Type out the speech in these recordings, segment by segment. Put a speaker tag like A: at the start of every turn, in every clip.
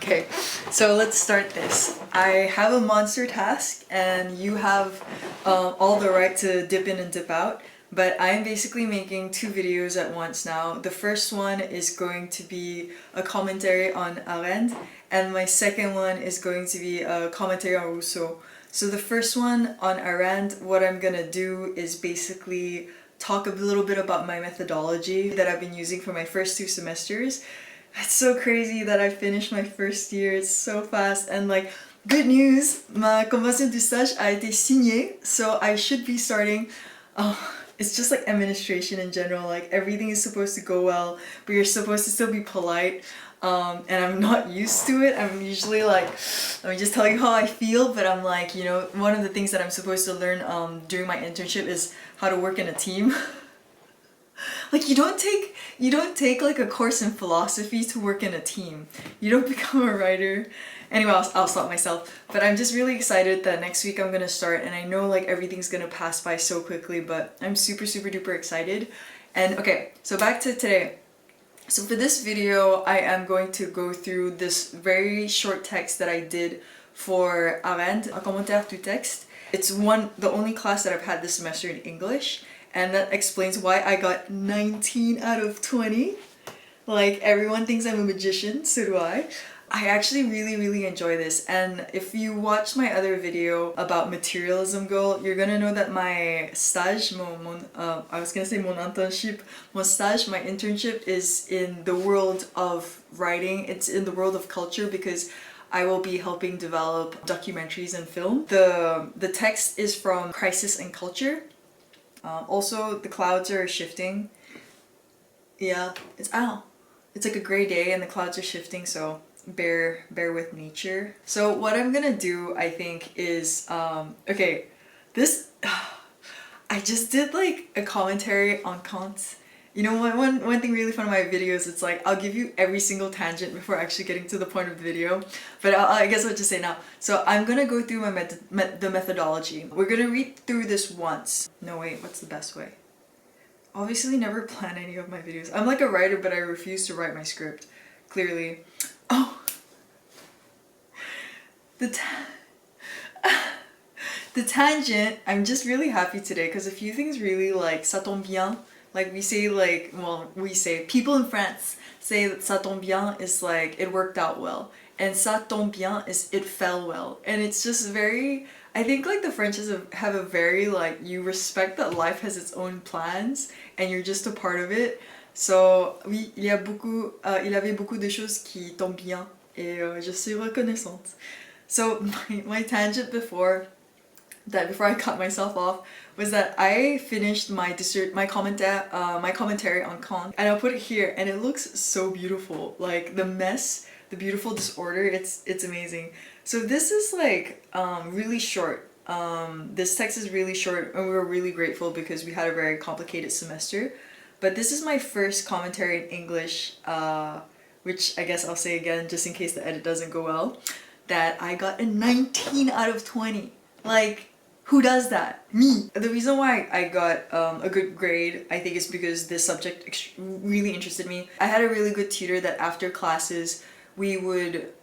A: Okay, so let's start this. I have a monster task and you have all the right to dip in and dip out, but I'm basically making two videos at once now. The first one is going to be a commentary on Arendt, and my second one is going to be a commentary on Rousseau. So the first one on Arendt, what I'm gonna do is basically talk a little bit about my methodology that I've been using for my first two semesters. It's so crazy that I finished my first year, it's so fast, and like, good news, ma convention du stage a été signée, so I should be starting. It's just like administration in general, like everything is supposed to go well, but you're supposed to still be polite, and I'm not used to it. I'm usually like, let me just tell you how I feel, but I'm like, you know, one of the things that I'm supposed to learn during my internship is how to work in a team. Like you don't take like a course in philosophy to work in a team. You don't become a writer. Anyway, I'll stop myself. But I'm just really excited that next week I'm gonna start, and I know like everything's gonna pass by so quickly, but I'm super duper excited. And okay, so back to today. So for this video, I am going to go through this very short text that I did for Arendt, un commentaire du texte. It's the only class that I've had this semester in English. And that explains why I got 19 out of 20. Like, everyone thinks I'm a magician, so do I. I actually really enjoy this, and if you watched my other video about materialism goal, you're gonna know that my stage, I was gonna say mon internship, mon stage, my internship is in the world of writing, it's in the world of culture, because I will be helping develop documentaries and film. The text is from Crisis and Culture. Also, the clouds are shifting. Yeah, it's like a gray day and the clouds are shifting, so bear with nature. So what I'm gonna do, I think, is okay, this I just did like a commentary on Kant. You know, one thing really fun in my videos, it's like I'll give you every single tangent before actually getting to the point of the video, but I guess I'll just say now. So I'm gonna go through the methodology. We're gonna read through this once. No wait, what's the best way? Obviously never plan any of my videos. I'm like a writer, but I refuse to write my script, clearly. Oh! The tangent, I'm just really happy today because a few things really like ça tombe bien. Like we say, like, well, people in France say that ça tombe bien is like it worked out well, and ça tombe bien is it fell well. And it's just very, I think like the French have a very like, you respect that life has its own plans and you're just a part of it. So oui, il avait beaucoup de choses qui tombent bien et je suis reconnaissante. So my tangent before I cut myself off was that I finished my commentary on Kant, and I'll put it here, and it looks so beautiful. Like the mess, the beautiful disorder, it's amazing. So this is like really short. This text is really short, and we were really grateful because we had a very complicated semester. But this is my first commentary in English, which I guess I'll say again just in case the edit doesn't go well, that I got a 19 out of 20. Like, who does that? Me! The reason why I got a good grade, I think, is because this subject really interested me. I had a really good tutor that after classes we would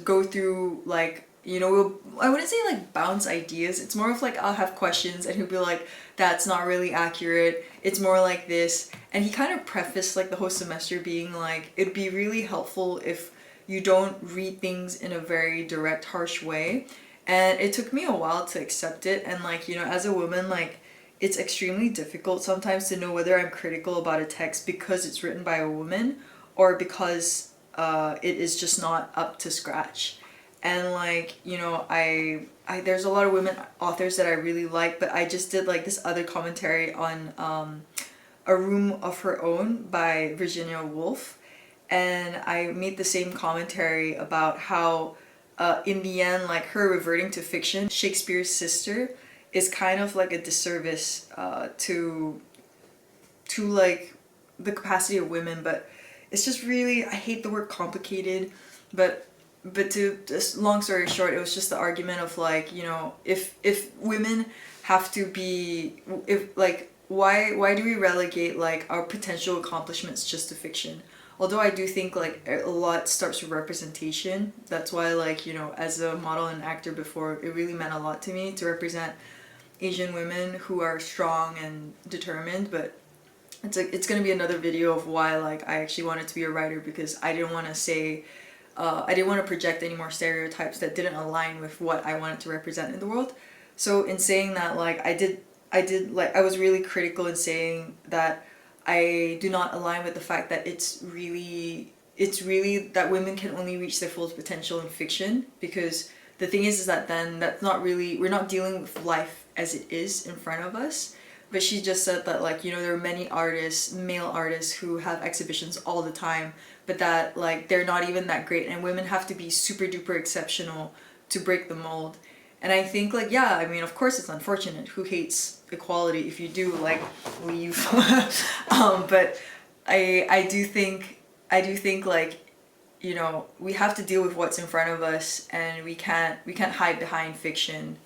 A: go through, like, you know, I wouldn't say like bounce ideas, it's more of like I'll have questions and he'll be like, that's not really accurate, it's more like this. And he kind of prefaced like the whole semester being like, it'd be really helpful if you don't read things in a very direct, harsh way. And it took me a while to accept it, and like, you know, as a woman, like, it's extremely difficult sometimes to know whether I'm critical about a text because it's written by a woman or because it is just not up to scratch. And like, you know, I there's a lot of women authors that I really like, but I just did like this other commentary on A Room of Her Own by Virginia Woolf, and I made the same commentary about how in the end, like, her reverting to fiction, Shakespeare's sister, is kind of like a disservice to like the capacity of women. But it's just really, I hate the word complicated, but to just long story short, it was just the argument of like, you know, if women have to be, if like, why do we relegate like our potential accomplishments just to fiction? although I do think like a lot starts with representation. That's why, like, you know, as a model and actor before, it really meant a lot to me to represent Asian women who are strong and determined. But it's gonna be another video of why, like, I actually wanted to be a writer, because I didn't want to say I didn't want to project any more stereotypes that didn't align with what I wanted to represent in the world. So in saying that, like, I was really critical in saying that I do not align with the fact that it's really that women can only reach their full potential in fiction, because the thing is that then that's not really, we're not dealing with life as it is in front of us. But she just said that, like, you know, there are many artists, male artists, who have exhibitions all the time, but that, like, they're not even that great, and women have to be super duper exceptional to break the mold. And I think, like, yeah, I mean, of course it's unfortunate. Who hates equality? If you do, like, leave. But I do think, like, you know, we have to deal with what's in front of us, and we can't hide behind fiction,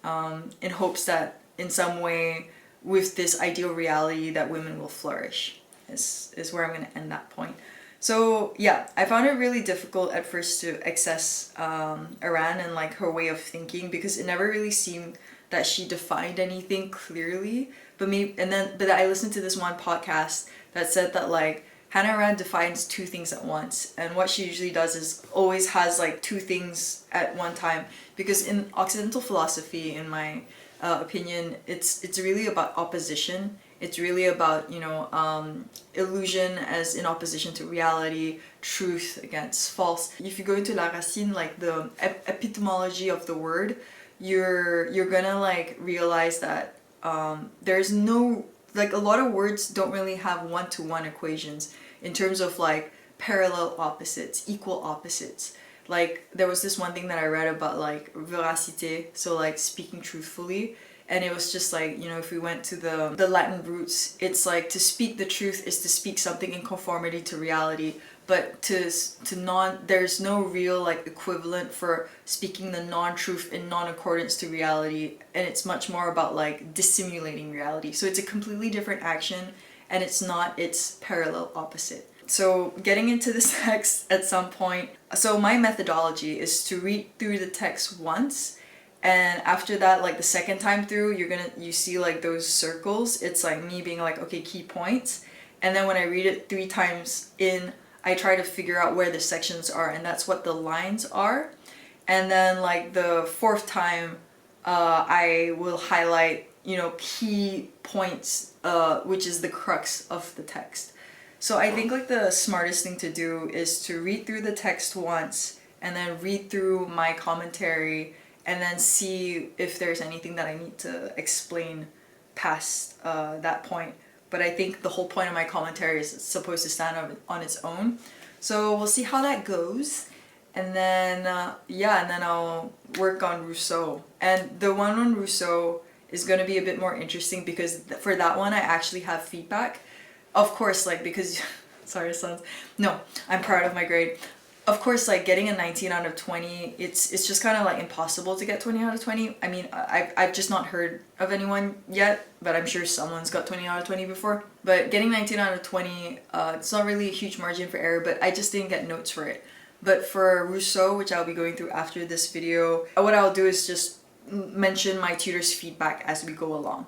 A: in hopes that in some way, with this ideal reality, that women will flourish, is where I'm going to end that point. So yeah, I found it really difficult at first to access Arendt and, like, her way of thinking, because it never really seemed that she defined anything clearly. But I listened to this one podcast that said that, like, Hannah Arendt defines two things at once, and what she usually does is always has, like, two things at one time, because in Occidental philosophy, in my opinion, it's really about opposition. It's really about, you know, illusion as in opposition to reality, truth against false. If you go into La Racine, like the epistemology of the word, you're gonna, like, realize that there's no, like, a lot of words don't really have one-to-one equations in terms of, like, parallel opposites, equal opposites. Like, there was this one thing that I read about, like, veracité, so, like, speaking truthfully, and it was just like, you know, if we went to the Latin roots, it's like, to speak the truth is to speak something in conformity to reality, but there's no real, like, equivalent for speaking the non-truth in non-accordance to reality, and it's much more about, like, dissimulating reality. So it's a completely different action, and it's not its parallel opposite. So getting into this text at some point, so my methodology is to read through the text once, and after that, like, the second time through, you see, like, those circles. It's like me being like, okay, key points. And then when I read it 3 times in, I try to figure out where the sections are, and that's what the lines are. And then, like, the 4th time, I will highlight, you know, key points, which is the crux of the text. So I think, like, the smartest thing to do is to read through the text once, and then read through my commentary, and then see if there's anything that I need to explain past that point. But I think the whole point of my commentary is supposed to stand on its own. So we'll see how that goes. And then, and then I'll work on Rousseau. And the one on Rousseau is going to be a bit more interesting, because for that one I actually have feedback. Of course, like, because, sorry, sons. No, I'm proud of my grade. Of course, like, getting a 19 out of 20, it's just kind of, like, impossible to get 20 out of 20. I mean, I've just not heard of anyone yet, but I'm sure someone's got 20 out of 20 before. But getting 19 out of 20, it's not really a huge margin for error, but I just didn't get notes for it. But for Rousseau, which I'll be going through after this video, what I'll do is just mention my tutor's feedback as we go along.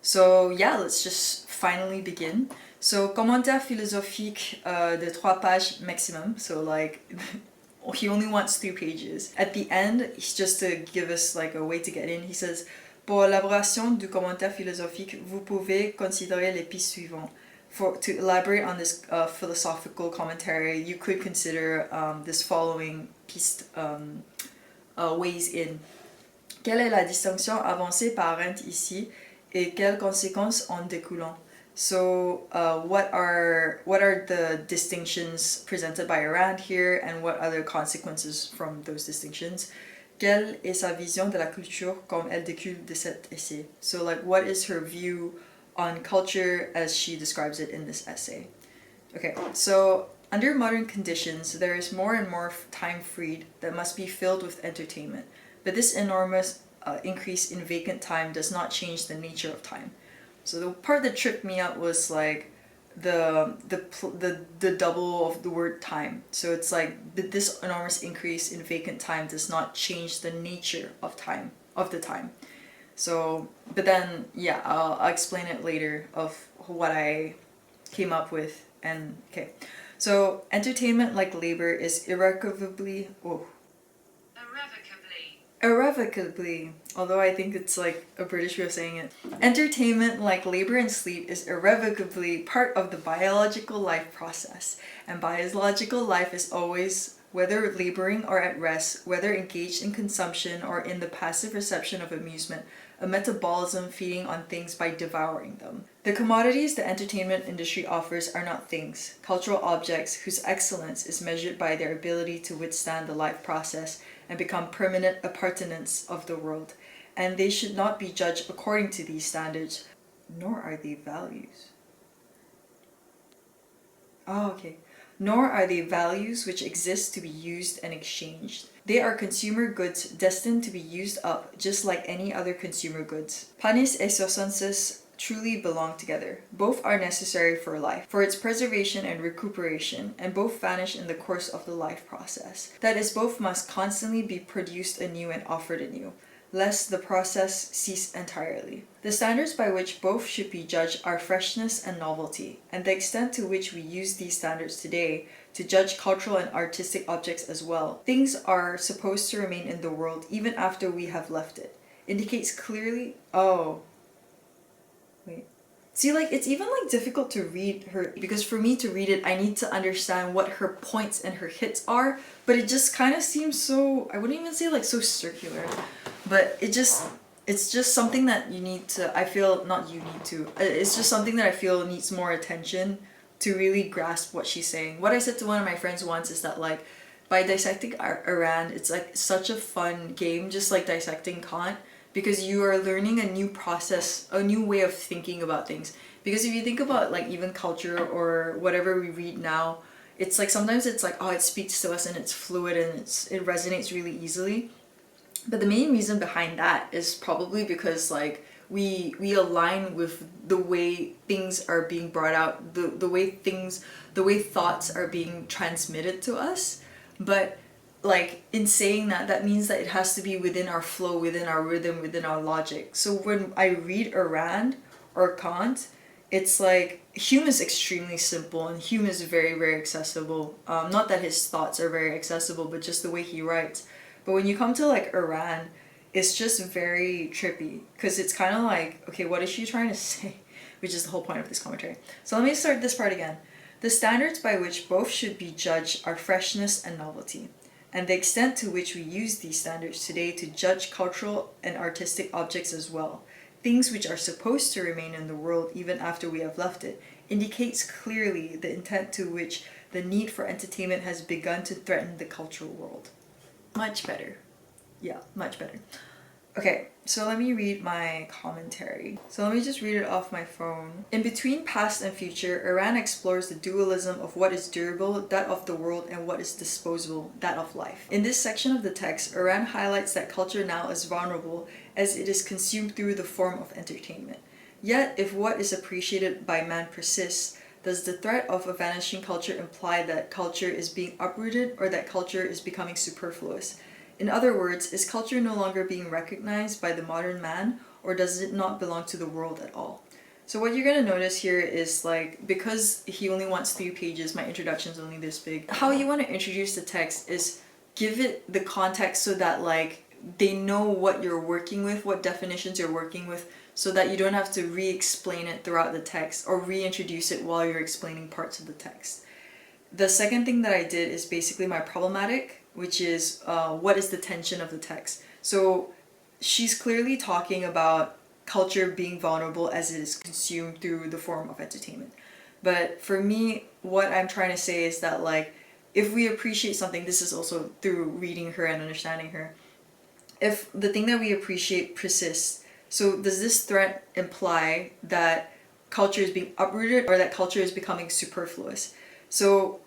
A: So yeah, let's just finally begin. So, commentaire philosophique de 3 pages maximum. So, like, he only wants 3 pages. At the end, he's just to give us, like, a way to get in. He says, pour l'élaboration du commentaire philosophique, vous pouvez considérer les pistes suivantes. To elaborate on this philosophical commentary, you could consider this following piste ways in. Quelle est la distinction avancée par Arendt ici, et quelles conséquences en découlant? So what are the distinctions presented by Arendt here, and what are the consequences from those distinctions? Quelle est sa vision de la culture comme elle découle de cet essai? So, like, what is her view on culture as she describes it in this essay? Okay, so under modern conditions, there is more and more time freed that must be filled with entertainment, but this enormous increase in vacant time does not change the nature of time. So the part that tripped me up was, like, the double of the word time. So it's like this enormous increase in vacant time does not change the nature of time, of the time. So, but then yeah, I'll explain it later of what I came up with. And okay, so entertainment, like labor, is irrevocably, although I think it's like a British way of saying it. Entertainment, like labor and sleep, is irrevocably part of the biological life process. And biological life is always, whether laboring or at rest, whether engaged in consumption or in the passive reception of amusement, a metabolism feeding on things by devouring them. The commodities the entertainment industry offers are not things, cultural objects whose excellence is measured by their ability to withstand the life process and become permanent appurtenants of the world, and they should not be judged according to these standards, nor are they values. Nor are they values which exist to be used and exchanged. They are consumer goods destined to be used up just like any other consumer goods. Panis et substances truly belong together. Both are necessary for life, for its preservation and recuperation, and both vanish in the course of the life process. That is, both must constantly be produced anew and offered anew, lest the process cease entirely. The standards by which both should be judged are freshness and novelty, and the extent to which we use these standards today to judge cultural and artistic objects as well. Things are supposed to remain in the world even after we have left it. Indicates clearly, See, like, it's even like difficult to read her, because for me to read it, I need to understand what her points and her hits are, but it just kind of seems so, I wouldn't even say like so circular, but it's just something that you need to, I feel, not you need to, it's just something that I feel needs more attention to really grasp what she's saying. What I said to one of my friends once is that, like, by dissecting Arendt, it's like such a fun game, just like dissecting Kant, because you are learning a new process, a new way of thinking about things. Because if you think about like even culture or whatever we read now, it's like sometimes it's like, oh, it speaks to us and it's fluid and it resonates really easily. But the main reason behind that is probably because like we align with the way things are being brought out, the way thoughts are being transmitted to us. But like in saying that, that means that it has to be within our flow, within our rhythm, within our logic. So when I read Arendt or Kant, it's like Hume is extremely simple and Hume is very, very accessible. Not that his thoughts are very accessible, but just the way he writes. But when you come to like Arendt, it's just very trippy because it's kind of like, okay, what is she trying to say? Which is the whole point of this commentary. So let me start this part again. The standards by which both should be judged are freshness and novelty, and the extent to which we use these standards today to judge cultural and artistic objects as well, things which are supposed to remain in the world even after we have left it, indicates clearly the intent to which the need for entertainment has begun to threaten the cultural world. Much better. Yeah, much better. Okay, so let me read my commentary. So let me just read it off my phone. In between past and future, Arendt explores the dualism of what is durable, that of the world, and what is disposable, that of life. In this section of the text, Arendt highlights that culture now is vulnerable as it is consumed through the form of entertainment. Yet, if what is appreciated by man persists, does the threat of a vanishing culture imply that culture is being uprooted or that culture is becoming superfluous? In other words, is culture no longer being recognized by the modern man, or does it not belong to the world at all? So what you're gonna notice here is like, because he only wants 3 pages, my introduction's only this big. How you want to introduce the text is give it the context so that like they know what you're working with, what definitions you're working with, so that you don't have to re-explain it throughout the text or reintroduce it while you're explaining parts of the text. The second thing that I did is basically my problematic, which is what is the tension of the text. So she's clearly talking about culture being vulnerable as it is consumed through the form of entertainment. But for me, what I'm trying to say is that like, if we appreciate something, this is also through reading her and understanding her, if the thing that we appreciate persists, so does this threat imply that culture is being uprooted or that culture is becoming superfluous? So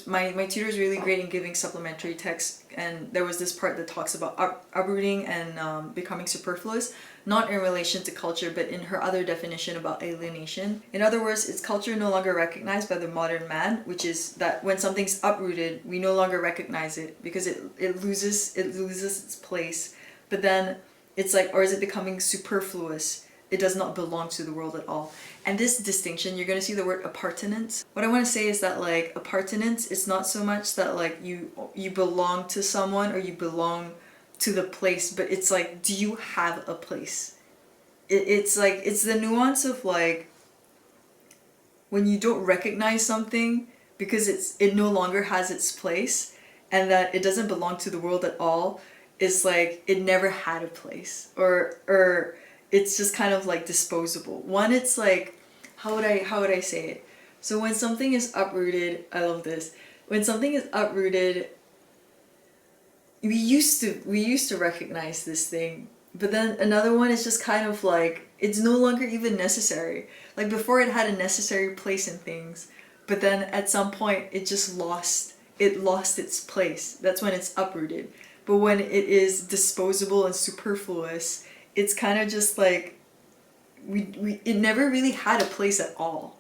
A: my tutor is really great in giving supplementary text, and there was this part that talks about uprooting and becoming superfluous, not in relation to culture, but in her other definition about alienation. In other words, it's culture no longer recognized by the modern man, which is that when something's uprooted, we no longer recognize it because it loses its place. But then it's like, or is it becoming superfluous? It does not belong to the world at all. And this distinction, you're going to see the word appartenance. What I want to say is that like appartenance, it's not so much that like you belong to someone or you belong to the place, but it's like, do you have a place? It's like, it's the nuance of like when you don't recognize something because it no longer has its place and that it doesn't belong to the world at all. It's like it never had a place, or it's just kind of like disposable. One, it's like, how would I say it? So when something is uprooted, I love this. When something is uprooted, we used to recognize this thing, but then another one is just kind of like it's no longer even necessary. Like before, it had a necessary place in things, but then at some point it just lost its place. That's when it's uprooted. But when it is disposable and superfluous, it's kind of just like it never really had a place at all.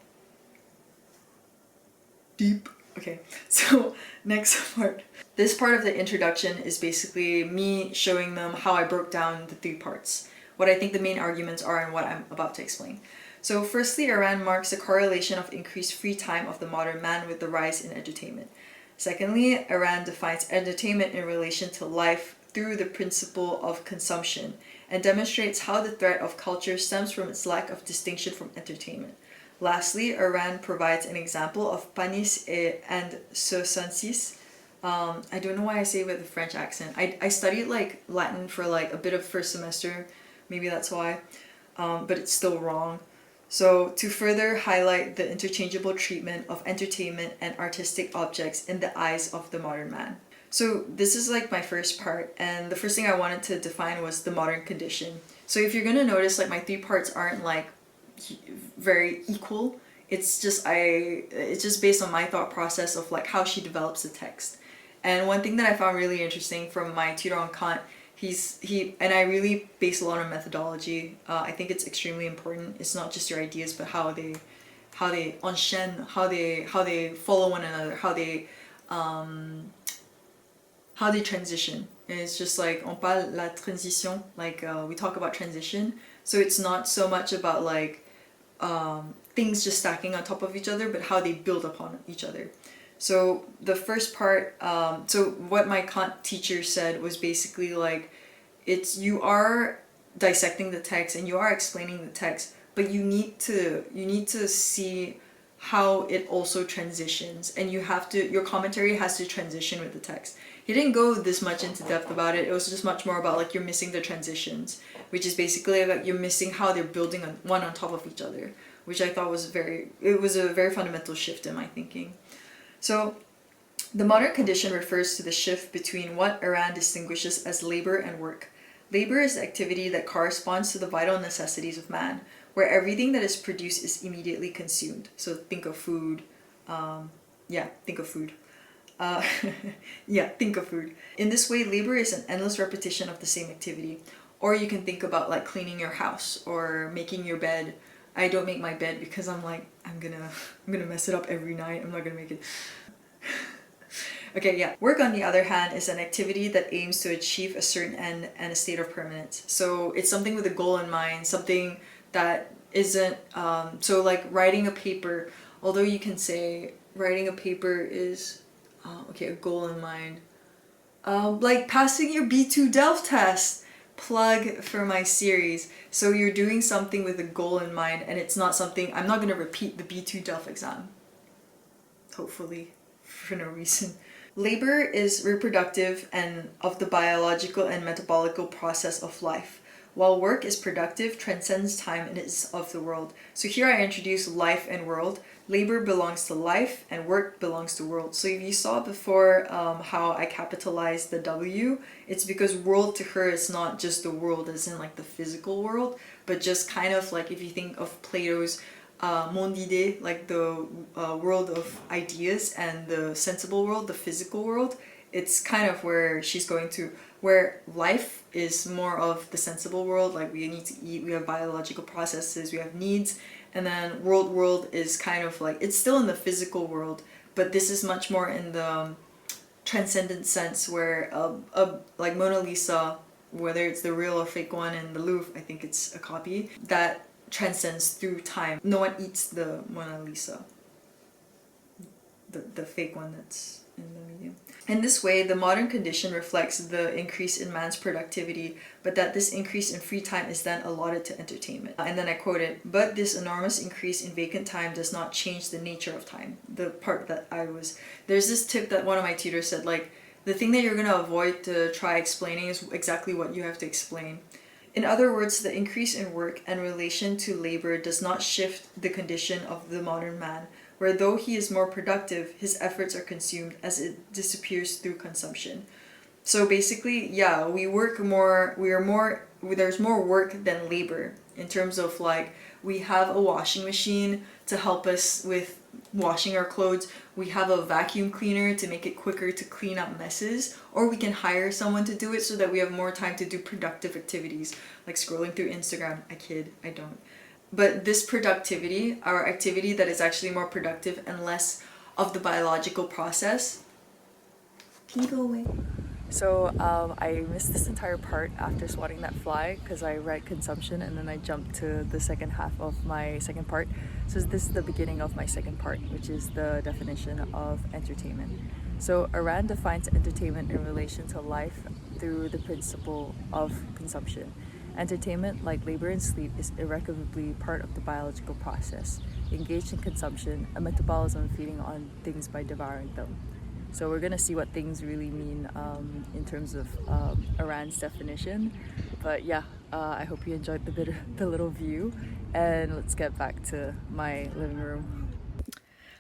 A: Deep. Okay, so next part. This part of the introduction is basically me showing them how I broke down the 3 parts, what I think the main arguments are and what I'm about to explain. So firstly, Arendt marks the correlation of increased free time of the modern man with the rise in edutainment. Secondly, Arendt defines entertainment in relation to life through the principle of consumption and demonstrates how the threat of culture stems from its lack of distinction from entertainment. Lastly, Arendt provides an example of panis and sosansis. I don't know why I say it with a French accent. I studied like Latin for like a bit of first semester, maybe that's why, but it's still wrong. So to further highlight the interchangeable treatment of entertainment and artistic objects in the eyes of the modern man. So this is like my first part, and the first thing I wanted to define was the modern condition. So if you're gonna notice, like my 3 parts aren't like very equal. It's just based on my thought process of like how she develops the text. And one thing that I found really interesting from my tutor on Kant, and I really base a lot on methodology. I think it's extremely important. It's not just your ideas, but how they enchaînent, how they follow one another, how they transition. And it's just like on parle la transition, like we talk about transition. So it's not so much about like things just stacking on top of each other, but how they build upon each other. So the first part, so what my Kant teacher said was basically like, you are dissecting the text and you are explaining the text, but you need to see how it also transitions, and your commentary has to transition with the text. He didn't go this much into depth about it. It was just much more about like you're missing the transitions, which is basically like you're missing how they're building one on top of each other, which I thought was a very fundamental shift in my thinking. So the modern condition refers to the shift between what Arendt distinguishes as labor and work. Labor is the activity that corresponds to the vital necessities of man, where everything that is produced is immediately consumed. So think of food. Think of food. Think of food. In this way, labor is an endless repetition of the same activity. Or you can think about like cleaning your house or making your bed. I don't make my bed because I'm like, I'm gonna mess it up every night. I'm not gonna make it. Okay, yeah. Work, on the other hand, is an activity that aims to achieve a certain end and a state of permanence. So it's something with a goal in mind, something that isn't, so like writing a paper, although you can say writing a paper is, a goal in mind. Like passing your B2 Delft test. Plug for my series. So you're doing something with a goal in mind, and it's not something, I'm not going to repeat the B2 Delft exam. Hopefully, for no reason. Labor is reproductive and of the biological and metabolical process of life, while work is productive, transcends time, and is of the world. So here I introduce life and world. Labor belongs to life and work belongs to world. So if you saw before how I capitalized the W, it's because world to her is not just the world as in like the physical world, but just kind of like if you think of Plato's monde d'idées, like the world of ideas, and the sensible world, the physical world. It's kind of where she's going to, where life is more of the sensible world, like we need to eat, we have biological processes, we have needs, and then world is kind of like, it's still in the physical world, but this is much more in the transcendent sense, where like Mona Lisa, whether it's the real or fake one in the Louvre, I think it's a copy, that transcends through time. No one eats the Mona Lisa, the fake one that's in the museum. In this way, the modern condition reflects the increase in man's productivity, but that this increase in free time is then allotted to entertainment. And then I quote it, "But this enormous increase in vacant time does not change the nature of time." The part that there's this tip that one of my tutors said, like, the thing that you're going to avoid to try explaining is exactly what you have to explain. In other words, the increase in work and relation to labor does not shift the condition of the modern man, where though he is more productive, his efforts are consumed as it disappears through consumption. So basically, yeah, there's more work than labor, in terms of like, we have a washing machine to help us with washing our clothes, we have a vacuum cleaner to make it quicker to clean up messes, or we can hire someone to do it so that we have more time to do productive activities, like scrolling through Instagram. I kid, I don't. But this productivity, our activity that is actually more productive and less of the biological process. Can you go away? So I missed this entire part after swatting that fly because I read consumption and then I jumped to the second half of my second part. So this is the beginning of my second part, which is the definition of entertainment. So Arendt defines entertainment in relation to life through the principle of consumption. Entertainment, like labor and sleep, is irrevocably part of the biological process. Engaged in consumption, a metabolism feeding on things by devouring them. So we're gonna see what things really mean in terms of Arendt's definition. But yeah, I hope you enjoyed the little view, and let's get back to my living room.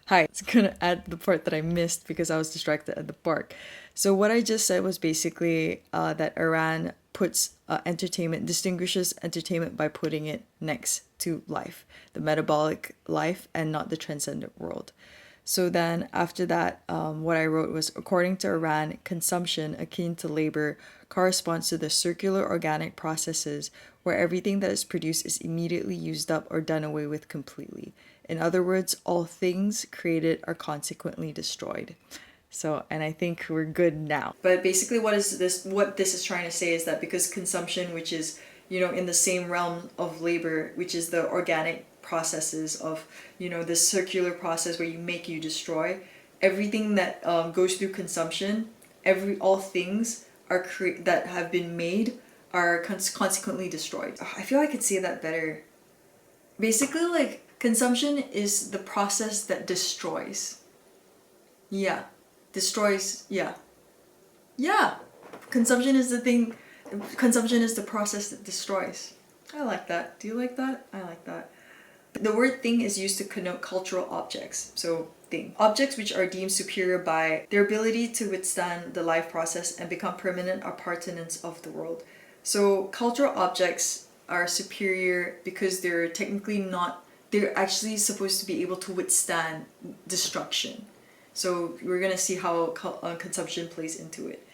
A: Hi, it's gonna add the part that I missed because I was distracted at the park. So what I just said was basically that Arendt distinguishes entertainment by putting it next to life, the metabolic life, and not the transcendent world. So then after that, what I wrote was, according to Arendt, consumption, akin to labor, corresponds to the circular organic processes where everything that is produced is immediately used up or done away with completely. In other words, all things created are consequently destroyed. So, and I think we're good now. But basically what this is trying to say is that because consumption, which is, in the same realm of labor, which is the organic processes of, this circular process where you make, you destroy, everything that goes through consumption, all things that have been made are consequently destroyed. I feel I could say that better. Basically, like, consumption is the process that destroys. Yeah. Destroys, yeah. Yeah! Consumption is the process that destroys. I like that. Do you like that? I like that. The word thing is used to connote cultural objects. So, thing. Objects which are deemed superior by their ability to withstand the life process and become permanent appurtenance of the world. So, cultural objects are superior because they're actually supposed to be able to withstand destruction. So we're going to see how consumption plays into it.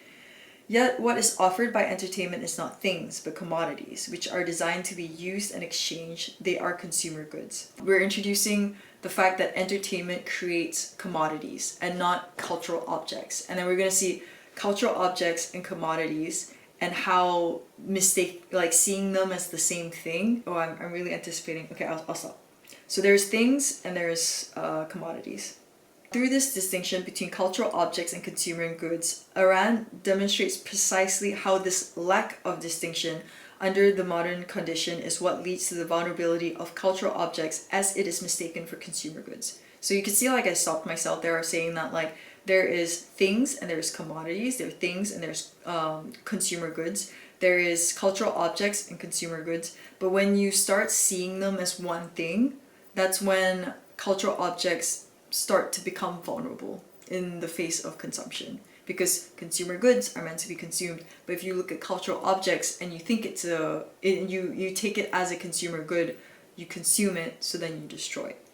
A: Yet what is offered by entertainment is not things, but commodities, which are designed to be used and exchanged. They are consumer goods. We're introducing the fact that entertainment creates commodities and not cultural objects. And then we're going to see cultural objects and commodities and how seeing them as the same thing. Oh, I'm really anticipating. Okay, I'll stop. So there's things and there's commodities. Through this distinction between cultural objects and consumer goods, Arendt demonstrates precisely how this lack of distinction under the modern condition is what leads to the vulnerability of cultural objects as it is mistaken for consumer goods. So you can see, like, I stopped myself there saying that, like, there is things and there's commodities, there are things and there's consumer goods, there is cultural objects and consumer goods, but when you start seeing them as one thing, that's when cultural objects start to become vulnerable in the face of consumption, because consumer goods are meant to be consumed. But if you look at cultural objects and you think you take it as a consumer good, you consume it, so then you destroy it.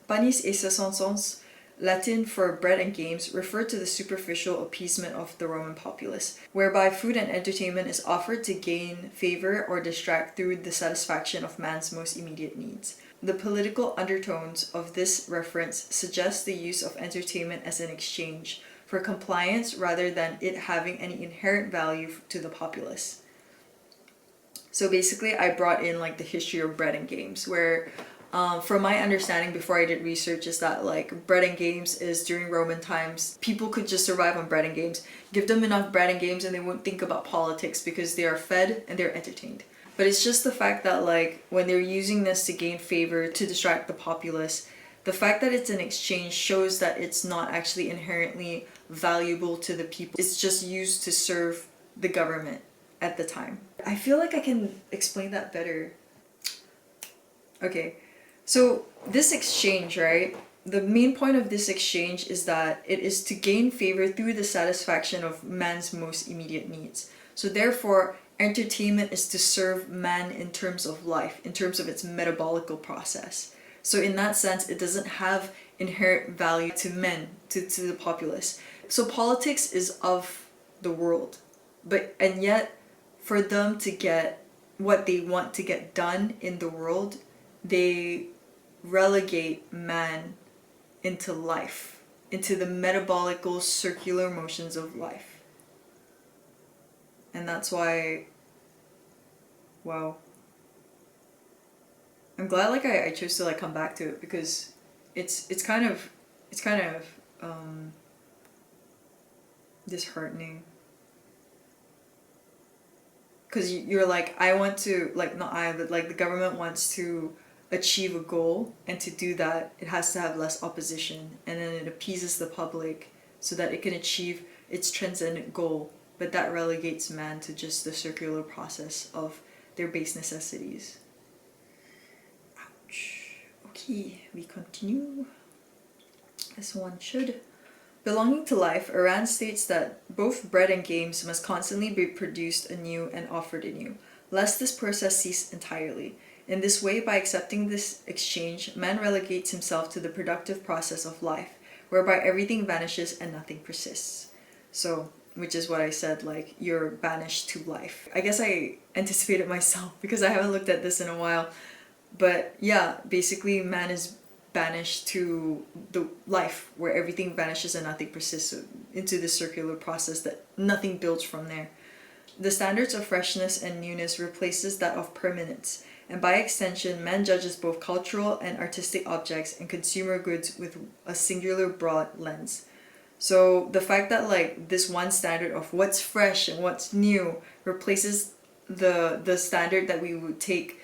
A: Panis et sensons, Latin for bread and games, refer to the superficial appeasement of the Roman populace, whereby food and entertainment is offered to gain favor or distract through the satisfaction of man's most immediate needs. The political undertones of this reference suggest the use of entertainment as an exchange for compliance rather than it having any inherent value to the populace. So basically I brought in like the history of bread and games, where from my understanding before I did research is that like bread and games is during Roman times, people could just survive on bread and games. Give them enough bread and games and they won't think about politics because they are fed and they're entertained. But it's just the fact that like when they're using this to gain favor, to distract the populace, the fact that it's an exchange shows that it's not actually inherently valuable to the people. It's just used to serve the government at the time. I feel like I can explain that better. Okay, so this exchange, right? The main point of this exchange is that it is to gain favor through the satisfaction of man's most immediate needs. So therefore, entertainment is to serve man in terms of life, in terms of its metabolical process. So in that sense, it doesn't have inherent value to men, to the populace. So politics is of the world, and yet for them to get what they want to get done in the world, they relegate man into life, into the metabolical circular motions of life. And that's why, wow. I'm glad like I chose to like come back to it, because it's kind of disheartening. Because you're like, I want to, like, not I, but like the government wants to achieve a goal, and to do that it has to have less opposition, and then it appeases the public so that it can achieve its transcendent goal, but that relegates man to just the circular process of their base necessities. Ouch. Okay, we continue as one should. Belonging to life, Arendt states that both bread and games must constantly be produced anew and offered anew, lest this process cease entirely. In this way, by accepting this exchange, man relegates himself to the productive process of life, whereby everything vanishes and nothing persists. So, which is what I said, like, you're banished to life. I guess I anticipated myself because I haven't looked at this in a while. But yeah, basically man is banished to the life where everything vanishes and nothing persists, into the circular process that nothing builds from there. The standards of freshness and newness replaces that of permanence, and by extension man judges both cultural and artistic objects and consumer goods with a singular broad lens. So the fact that like this one standard of what's fresh and what's new replaces the standard that we would take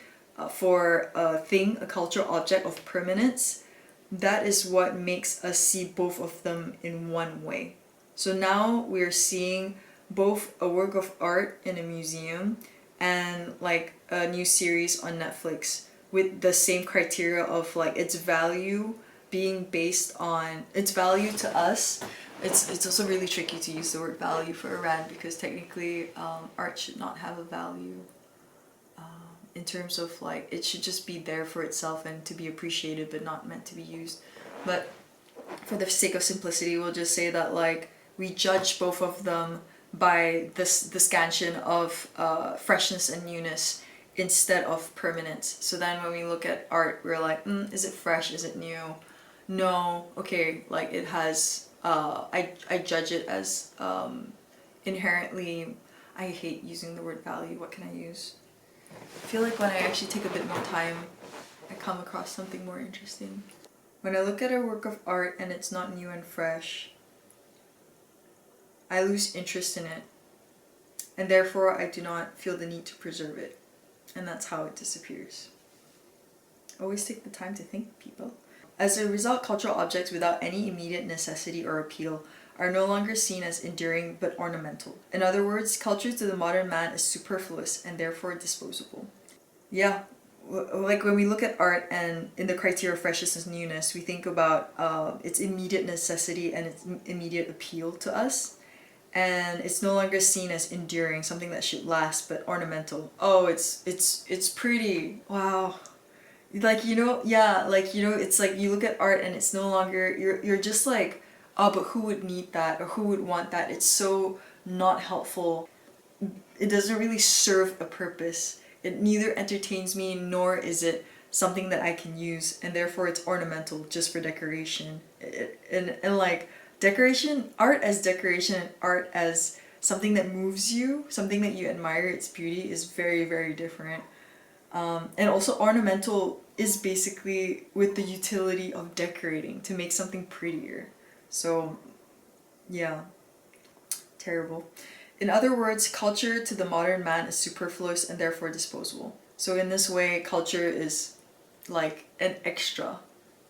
A: for a thing, a cultural object of permanence, that is what makes us see both of them in one way. So now we're seeing both a work of art in a museum and like a new series on Netflix with the same criteria of like its value being based on its value to us. It's also really tricky to use the word value for Arendt, because technically art should not have a value. In terms of like, it should just be there for itself and to be appreciated but not meant to be used. But for the sake of simplicity, we'll just say that like we judge both of them by the scansion of freshness and newness instead of permanence. So then when we look at art, we're like, is it fresh? Is it new? No. Okay, like it has, I judge it as inherently, I hate using the word value. What can I use? I feel like when I actually take a bit more time, I come across something more interesting. When I look at a work of art and it's not new and fresh, I lose interest in it, and therefore I do not feel the need to preserve it, and that's how it disappears. Always take the time to think, people. As a result, cultural objects without any immediate necessity or appeal are no longer seen as enduring but ornamental. In other words, culture to the modern man is superfluous and therefore disposable. Yeah, like when we look at art and in the criteria of freshness and newness, we think about its immediate necessity and its immediate appeal to us. And it's no longer seen as enduring, something that should last, but ornamental. Oh, it's pretty. Wow. Like, you know, yeah, like, you know, it's like you look at art and it's no longer, you're just like, oh, but who would need that or who would want that? It's so not helpful. It doesn't really serve a purpose. It neither entertains me nor is it something that I can use, and therefore it's ornamental just for decoration. And like decoration, art as decoration and art as something that moves you, something that you admire its beauty is very, very different. And also ornamental is basically with the utility of decorating to make something prettier. So yeah, terrible. In other words, culture to the modern man is superfluous and therefore disposable. So in this way, culture is like an extra,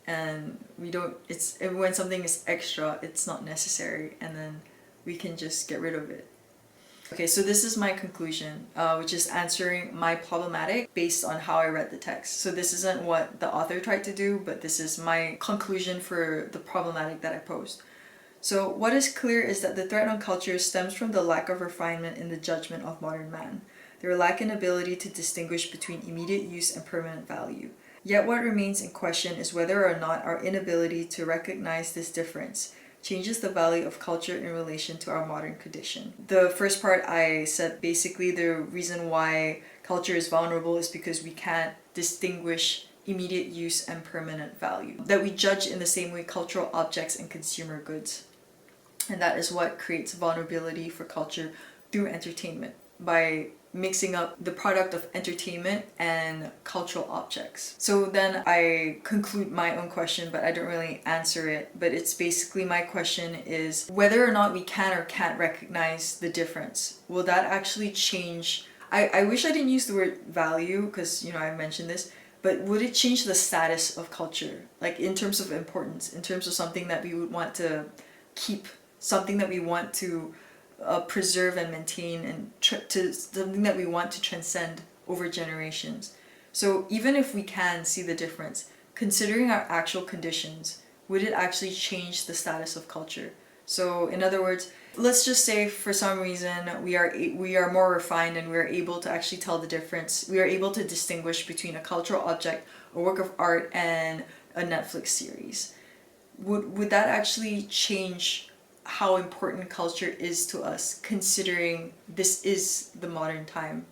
A: and we don't, it's, when something is extra, it's not necessary, and then we can just get rid of it. Okay, so this is my conclusion, which is answering my problematic based on how I read the text. So this isn't what the author tried to do, but this is my conclusion for the problematic that I posed. So what is clear is that the threat on culture stems from the lack of refinement in the judgment of modern man. Their lack in ability to distinguish between immediate use and permanent value. Yet what remains in question is whether or not our inability to recognize this difference changes the value of culture in relation to our modern condition. The first part I said, basically the reason why culture is vulnerable is because we can't distinguish immediate use and permanent value. That we judge in the same way cultural objects and consumer goods. And that is what creates vulnerability for culture through entertainment, by mixing up the product of entertainment and cultural objects. So then I conclude my own question, but I don't really answer it. But it's basically, my question is whether or not we can or can't recognize the difference. Will that actually change? I wish I didn't use the word value because, you know, I mentioned this, but would it change the status of culture? Like in terms of importance, in terms of something that we would want to keep, something that we want to preserve and maintain, and to something that we want to transcend over generations. So even if we can see the difference, considering our actual conditions, would it actually change the status of culture? So in other words, let's just say for some reason we are more refined and we are able to actually tell the difference. We are able to distinguish between a cultural object, a work of art, and a Netflix series. Would that actually change how important culture is to us, considering this is the modern time?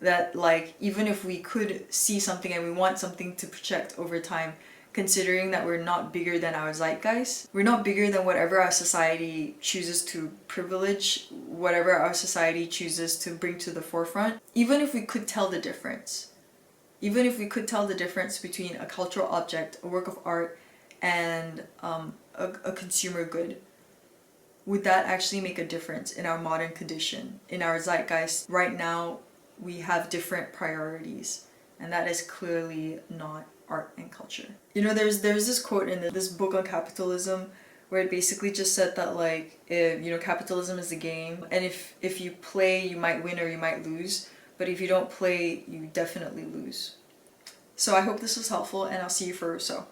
A: That like, even if we could see something and we want something to project over time, considering that we're not bigger than our zeitgeist, we're not bigger than whatever our society chooses to privilege, whatever our society chooses to bring to the forefront, even if we could tell the difference, even if we could tell the difference between a cultural object, a work of art, and a consumer good, would that actually make a difference in our modern condition, in our zeitgeist? Right now, we have different priorities, and that is clearly not art and culture. You know, there's this quote in this book on capitalism where it basically just said that like, if, you know, capitalism is a game, and if you play, you might win or you might lose, but if you don't play, you definitely lose. So I hope this was helpful, and I'll see you for Rousseau.